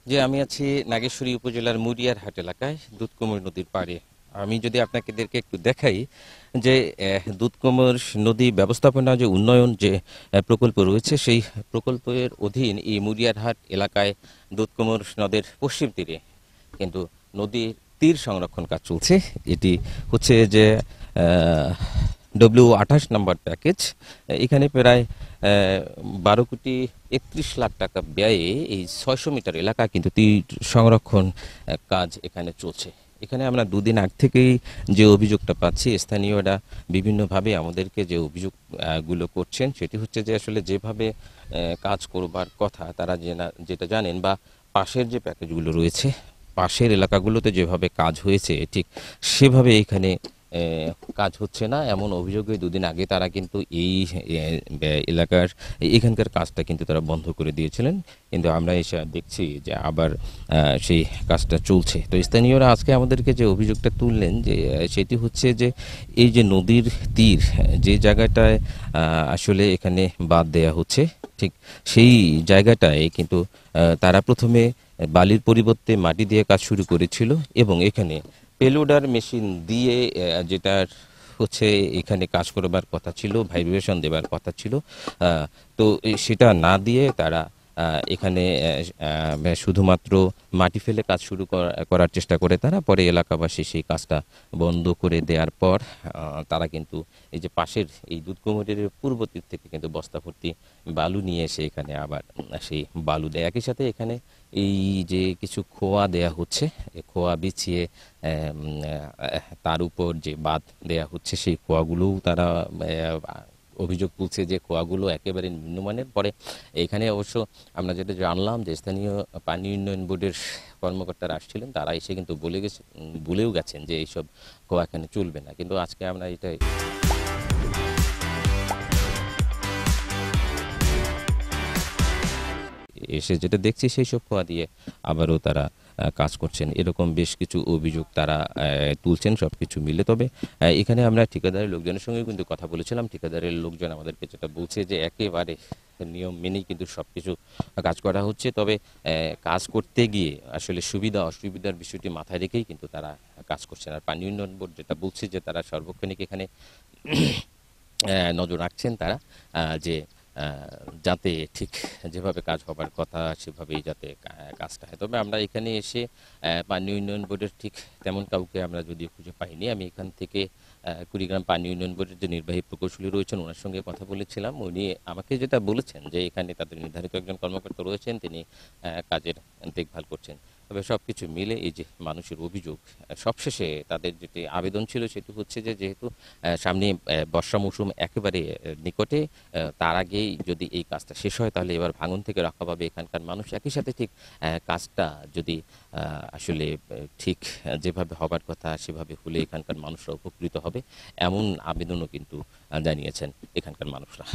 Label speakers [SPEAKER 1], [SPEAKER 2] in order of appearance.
[SPEAKER 1] যে আমি আছি নাগেশ্বরী উপজেলার মুড়িয়ারহাট এলাকায় দুধকুমর নদীর পাড়ে। আমি যদি আপনাদেরকে একটু দেখাই যে দুধকুমর নদী ব্যবস্থাপনা যে উন্নয়ন যে প্রকল্প রয়েছে সেই প্রকল্পের অধীন এই মুড়িয়ারহাট এলাকায় দুধকুমর নদের পশ্চিম তীরে কিন্তু নদীর তীর সংরক্ষণ কাজ চলছে। এটি হচ্ছে যে W28 নম্বর প্যাকেজ। এখানে প্রায় 12,31,00,000 টাকা ব্যয়ে এই 600 মিটার এলাকা কিন্তু তীর সংরক্ষণ কাজ এখানে চলছে। এখানে আমরা দুদিন আগ থেকেই যে অভিযোগটা পাচ্ছি, স্থানীয়রা বিভিন্নভাবে আমাদেরকে যে অভিযোগ গুলো করছেন সেটি হচ্ছে যে আসলে যেভাবে কাজ করবার কথা তারা যেটা জানেন বা পাশের যে প্যাকেজগুলো রয়েছে, পাশের এলাকাগুলোতে যেভাবে কাজ হয়েছে ঠিক সেভাবে এখানে কাজ হচ্ছে না, এমন অভিযোগে দুদিন আগে তারা কিন্তু এই এলাকার এখানকার কাজটা কিন্তু তারা বন্ধ করে দিয়েছিলেন। কিন্তু আমরা এসে দেখছি যে আবার সেই কাজটা চলছে। তো স্থানীয়রা আজকে আমাদেরকে যে অভিযোগটা তুললেন যে সেটি হচ্ছে যে এই যে নদীর তীর যে জায়গাটায় আসলে এখানে বাঁধ দেয়া হচ্ছে ঠিক সেই জায়গাটায় কিন্তু তারা প্রথমে বালির পরিবর্তে মাটি দিয়ে কাজ শুরু করেছিল এবং এখানে পেলোডার মেশিন দিয়ে যেটার হচ্ছে এখানে কাজ করবার কথা ছিল, ভাইব্রেশন দেবার কথা ছিল, তো সেটা না দিয়ে তারা এখানে শুধুমাত্র মাটি ফেলে কাজ শুরু করার চেষ্টা করে। তারা পরে এলাকাবাসী সেই কাজটা বন্ধ করে দেওয়ার পর তারা কিন্তু এই যে পাশের এই দুধকুমরের পূর্ব তীর থেকে কিন্তু বস্তা ভর্তি বালু নিয়ে এসে এখানে আবার সেই বালু দেয়। একই সাথে এখানে এই যে কিছু খোয়া দেয়া হচ্ছে, এই খোয়া বিছিয়ে তার উপর যে বাঁধ দেয়া হচ্ছে সেই খোয়াগুলোও তারা অভিযোগ তুলছে যে খোয়াগুলো একেবারে নিম্নমানের। পরে এখানে অবশ্য আমরা যেটা জানলাম যে স্থানীয় পানি উন্নয়ন বোর্ডের কর্মকর্তারা আসছিলেন, তারা এসে কিন্তু বলেও গেছেন যে এইসব খোয়া এখানে চলবে না। কিন্তু আজকে আমরা এটা এসে যেটা দেখছি সেই সব খোয়া দিয়ে আবারও তারা কাজ করছেন, এরকম বেশ কিছু অভিযোগ তারা তুলছেন সবকিছু মিলে। তবে এখানে আমরা ঠিকাদারের লোকজনের সঙ্গে কিন্তু কথা বলেছিলাম। ঠিকাদারের লোকজন আমাদেরকে যেটা বলছে যে একেবারে নিয়ম মেনেই কিন্তু সবকিছু কাজ করা হচ্ছে। তবে কাজ করতে গিয়ে আসলে সুবিধা অসুবিধার বিষয়টি মাথায় রেখেই কিন্তু তারা কাজ করছেন। আর পানি উন্নয়ন বোর্ড যেটা বলছে যে তারা সর্বক্ষণিক এখানে নজর রাখছেন তারা যে যাতে ঠিক যেভাবে কাজ হবার কথা সেভাবেই যাতে কাজটা হয়। তবে আমরা এখানে এসে পানি উন্নয়ন বোর্ডের ঠিক তেমন কাউকে আমরা যদিও খুঁজে পাইনি। আমি এখান থেকে কুড়িগ্রাম পানি উন্নয়ন বোর্ডের যে নির্বাহী প্রকৌশলী রয়েছেন ওনার সঙ্গে কথা বলেছিলাম। উনি আমাকে যেটা বলেছেন যে এখানে তাদের নির্ধারিত একজন কর্মকর্তা রয়েছেন, তিনি কাজের দেখভাল করছেন। তবে সব কিছু মিলে এই যে মানুষের অভিযোগ, সবশেষে তাদের যেটি আবেদন ছিল সেটি হচ্ছে যে যেহেতু সামনে বর্ষা মৌসুম একেবারে নিকটে, তার আগেই যদি এই কাজটা শেষ হয় তাহলে এবার ভাঙন থেকে রক্ষা পাবে এখানকার মানুষ। একই সাথে ঠিক কাজটা যদি আসলে ঠিক যেভাবে হবার কথা সেভাবে হলে এখানকার মানুষরা উপকৃত হবে, এমন আবেদনও কিন্তু জানিয়েছেন এখানকার মানুষরা।